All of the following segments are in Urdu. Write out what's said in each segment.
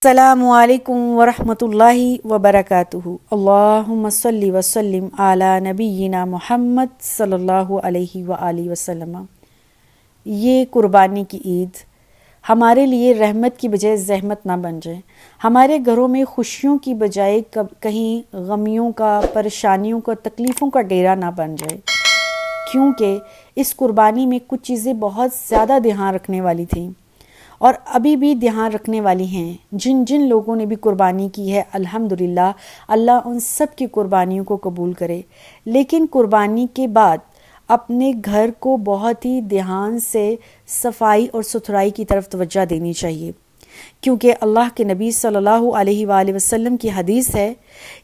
السلام علیکم ورحمۃ اللہ وبرکاتہ۔ اللہم صلی وسلم علی نبینا محمد صلی اللہ علیہ وآلہ وسلم۔ یہ قربانی کی عید ہمارے لیے رحمت کی بجائے زحمت نہ بن جائے، ہمارے گھروں میں خوشیوں کی بجائے کہیں غمیوں کا، پریشانیوں کا، تکلیفوں کا ڈیرا نہ بن جائے، کیونکہ اس قربانی میں کچھ چیزیں بہت زیادہ دھیان رکھنے والی تھیں اور ابھی بھی دھیان رکھنے والی ہیں۔ جن جن لوگوں نے بھی قربانی کی ہے، الحمدللہ اللہ ان سب کی قربانیوں کو قبول کرے۔ لیکن قربانی کے بعد اپنے گھر کو بہت ہی دھیان سے صفائی اور ستھرائی کی طرف توجہ دینی چاہیے، کیونکہ اللہ کے نبی صلی اللہ علیہ وآلہ وسلم کی حدیث ہے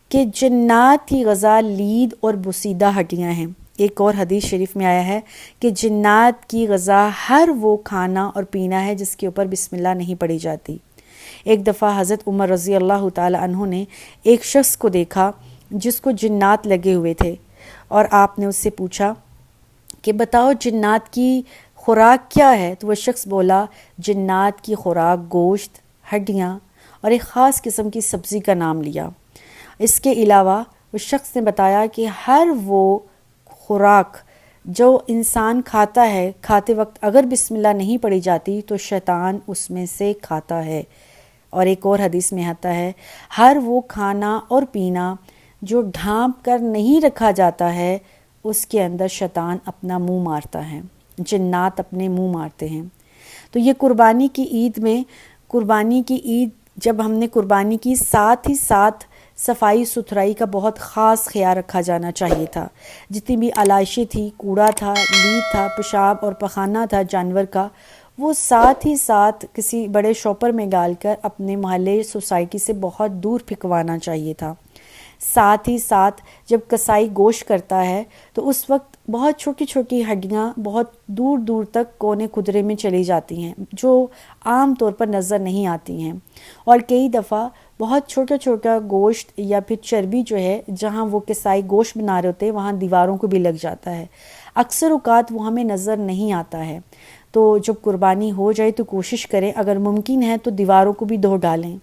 کہ جنات کی غذا لید اور بوسیدہ ہڈیاں ہیں۔ ایک اور حدیث شریف میں آیا ہے کہ جنات کی غذا ہر وہ کھانا اور پینا ہے جس کے اوپر بسم اللہ نہیں پڑھی جاتی۔ ایک دفعہ حضرت عمر رضی اللہ تعالی عنہ نے ایک شخص کو دیکھا جس کو جنات لگے ہوئے تھے، اور آپ نے اس سے پوچھا کہ بتاؤ جنات کی خوراک کیا ہے؟ تو وہ شخص بولا جنات کی خوراک گوشت، ہڈیاں اور ایک خاص قسم کی سبزی کا نام لیا۔ اس کے علاوہ اس شخص نے بتایا کہ ہر وہ خوراک جو انسان کھاتا ہے، کھاتے وقت اگر بسم اللہ نہیں پڑھی جاتی تو شیطان اس میں سے کھاتا ہے۔ اور ایک اور حدیث میں آتا ہے ہر وہ کھانا اور پینا جو ڈھانپ کر نہیں رکھا جاتا ہے اس کے اندر شیطان اپنا منہ مارتا ہے، جنات اپنے منہ مارتے ہیں۔ تو یہ قربانی کی عید میں، قربانی کی عید جب ہم نے قربانی کی، ساتھ ہی ساتھ صفائی ستھرائی کا بہت خاص خیال رکھا جانا چاہیے تھا۔ جتنی بھی علائشیں تھی، کوڑا تھا، لید تھا، پیشاب اور پخانہ تھا جانور کا، وہ ساتھ ہی ساتھ کسی بڑے شاپر میں ڈال کر اپنے محلے سوسائٹی سے بہت دور پھینکوانا چاہیے تھا۔ ساتھ ہی ساتھ جب کسائی گوشت کرتا ہے تو اس وقت بہت چھوٹی چھوٹی ہڈیاں بہت دور دور تک کونے خدرے میں چلی جاتی ہیں جو عام طور پر نظر نہیں آتی ہیں، اور کئی دفعہ بہت چھوٹا چھوٹا گوشت یا پھر چربی جو ہے جہاں وہ کسائی گوشت بنا رہے ہوتے ہیں وہاں دیواروں کو بھی لگ جاتا ہے۔ اکثر اوقات وہ ہمیں نظر نہیں آتا ہے۔ تو جب قربانی ہو جائے تو کوشش کریں، اگر ممکن ہے تو دیواروں کو بھی دھو ڈالیں،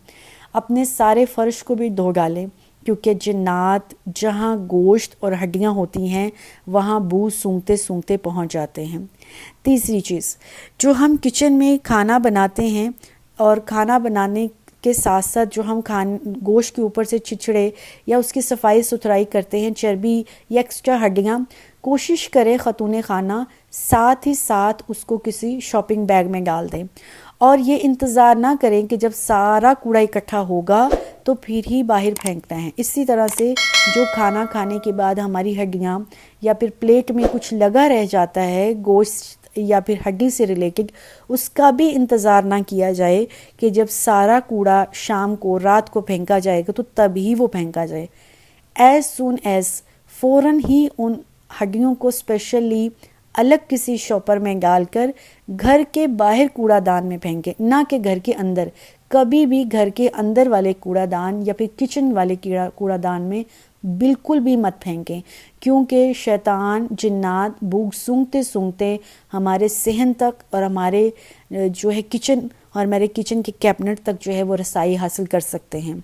اپنے سارے فرش کو بھی دھو ڈالیں، کیونکہ جنات جہاں گوشت اور ہڈیاں ہوتی ہیں وہاں بو سونگھتے سونگھتے پہنچ جاتے ہیں۔ تیسری چیز، جو ہم کچن میں کھانا بناتے ہیں اور کھانا بنانے کے ساتھ ساتھ جو ہم گوشت کے اوپر سے چچڑے یا اس کی صفائی ستھرائی کرتے ہیں، چربی یا ایکسٹرا ہڈیاں، کوشش کریں خاتون خانہ ساتھ ہی ساتھ اس کو کسی شاپنگ بیگ میں ڈال دیں، اور یہ انتظار نہ کریں کہ جب سارا کوڑا اکٹھا ہوگا تو پھر ہی باہر پھینکنا ہے۔ اسی طرح سے جو کھانا کھانے کے بعد ہماری ہڈیاں یا پھر پلیٹ میں کچھ لگا رہ جاتا ہے گوشت یا پھر ہڈی سے ریلیٹڈ، اس کا بھی انتظار نہ کیا جائے کہ جب سارا کوڑا شام کو رات کو پھینکا جائے گا تو تب ہی وہ پھینکا جائے۔ ایز سون ایز فوراً ہی ان ہڈیوں کو اسپیشلی الگ کسی شاپر میں ڈال کر گھر کے باہر کوڑا دان میں پھینکیں، نہ کہ گھر کے اندر۔ کبھی بھی گھر کے اندر والے کوڑا دان یا پھر کچن والے کوڑا دان میں بالکل بھی مت پھینکیں، کیونکہ شیطان جنات بھوک سونگھتے سونگھتے ہمارے صحن تک اور ہمارے جو ہے کچن اور ہمارے کچن کے کیبنٹ تک جو ہے وہ رسائی حاصل کر سکتے ہیں۔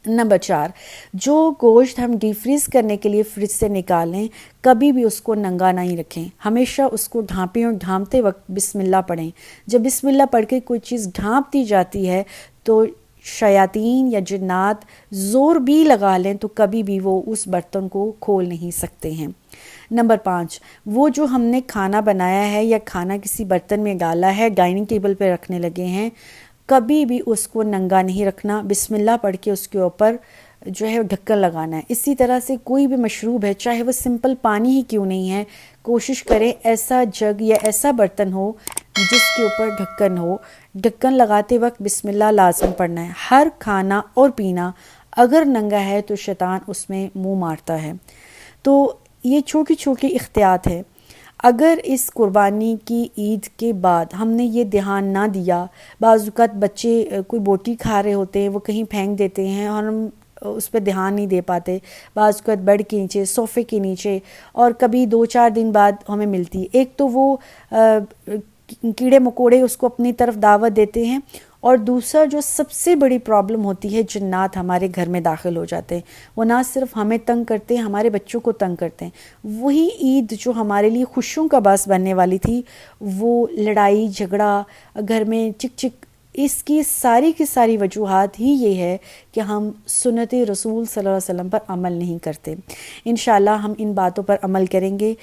نمبر 4، جو گوشت ہم ڈی فریز کرنے کے لیے فریج سے نکالیں کبھی بھی اس کو ننگا نہیں رکھیں، ہمیشہ اس کو ڈھانپیں اور ڈھانپتے وقت بسم اللہ پڑھیں۔ جب بسم اللہ پڑھ کے کوئی چیز ڈھانپ دی جاتی ہے تو شیاطین یا جنات زور بھی لگا لیں تو کبھی بھی وہ اس برتن کو کھول نہیں سکتے ہیں۔ نمبر 5، وہ جو ہم نے کھانا بنایا ہے یا کھانا کسی برتن میں ڈالا ہے، ڈائننگ ٹیبل پہ رکھنے لگے ہیں، کبھی بھی اس کو ننگا نہیں رکھنا، بسم اللہ پڑھ کے اس کے اوپر جو ہے ڈھکن لگانا ہے۔ اسی طرح سے کوئی بھی مشروب ہے، چاہے وہ سمپل پانی ہی کیوں نہیں ہے، کوشش کریں ایسا جگ یا ایسا برتن ہو جس کے اوپر ڈھکن ہو، ڈھکن لگاتے وقت بسم اللہ لازم پڑھنا ہے۔ ہر کھانا اور پینا اگر ننگا ہے تو شیطان اس میں منہ مارتا ہے۔ تو یہ چھوٹی چھوٹی احتیاط ہے۔ اگر اس قربانی کی عید کے بعد ہم نے یہ دھیان نہ دیا، بعض اوقات بچے کوئی بوٹی کھا رہے ہوتے ہیں وہ کہیں پھینک دیتے ہیں اور ہم اس پہ دھیان نہیں دے پاتے، بعض اوقات بیڈ کے نیچے، صوفے کے نیچے، اور کبھی 2-4 دن بعد ہمیں ملتی ہے۔ ایک تو وہ کیڑے مکوڑے اس کو اپنی طرف دعوت دیتے ہیں، اور دوسرا جو سب سے بڑی پرابلم ہوتی ہے، جنات ہمارے گھر میں داخل ہو جاتے ہیں، وہ نہ صرف ہمیں تنگ کرتے ہیں، ہمارے بچوں کو تنگ کرتے ہیں۔ وہی عید جو ہمارے لیے خوشیوں کا باعث بننے والی تھی، وہ لڑائی جھگڑا، گھر میں چک چک، اس کی ساری وجوہات ہی یہ ہے کہ ہم سنت رسول صلی اللہ علیہ وسلم پر عمل نہیں کرتے۔ انشاءاللہ ہم ان باتوں پر عمل کریں گے۔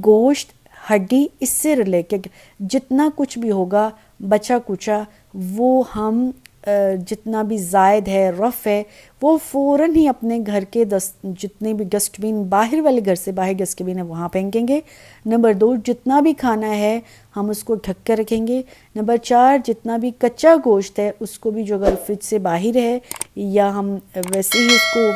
گوشت، ہڈی، اس سے ریلیٹڈ جتنا کچھ بھی ہوگا بچا کچا، وہ ہم جتنا بھی زائد ہے، رف ہے، وہ فوراً ہی اپنے گھر کے جتنے بھی ڈسٹ بین، باہر والے گھر سے باہر ڈسٹ بین ہے وہاں پھینکیں گے۔ نمبر 2، جتنا بھی کھانا ہے ہم اس کو ڈھک کر رکھیں گے۔ نمبر 4، جتنا بھی کچا گوشت ہے اس کو بھی جو اگر فریج سے باہر ہے یا ہم ویسے ہی اس کو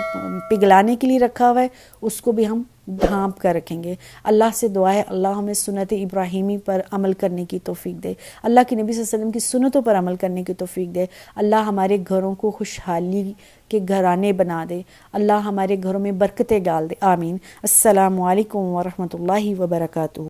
پگھلانے کے لیے رکھا ہوا ہے، اس کو بھی ہم ڈھانپ کر رکھیں گے۔ اللہ سے دعا ہے اللہ ہمیں سنت ابراہیمی پر عمل کرنے کی توفیق دے، اللہ کے نبی صلی اللہ علیہ وسلم کی سنتوں پر عمل کرنے کی توفیق دے، اللہ ہمارے گھروں کو خوشحالی کے گھرانے بنا دے، اللہ ہمارے گھروں میں برکتیں ڈال دے، آمین۔ السلام علیکم ورحمۃ اللہ وبرکاتہ۔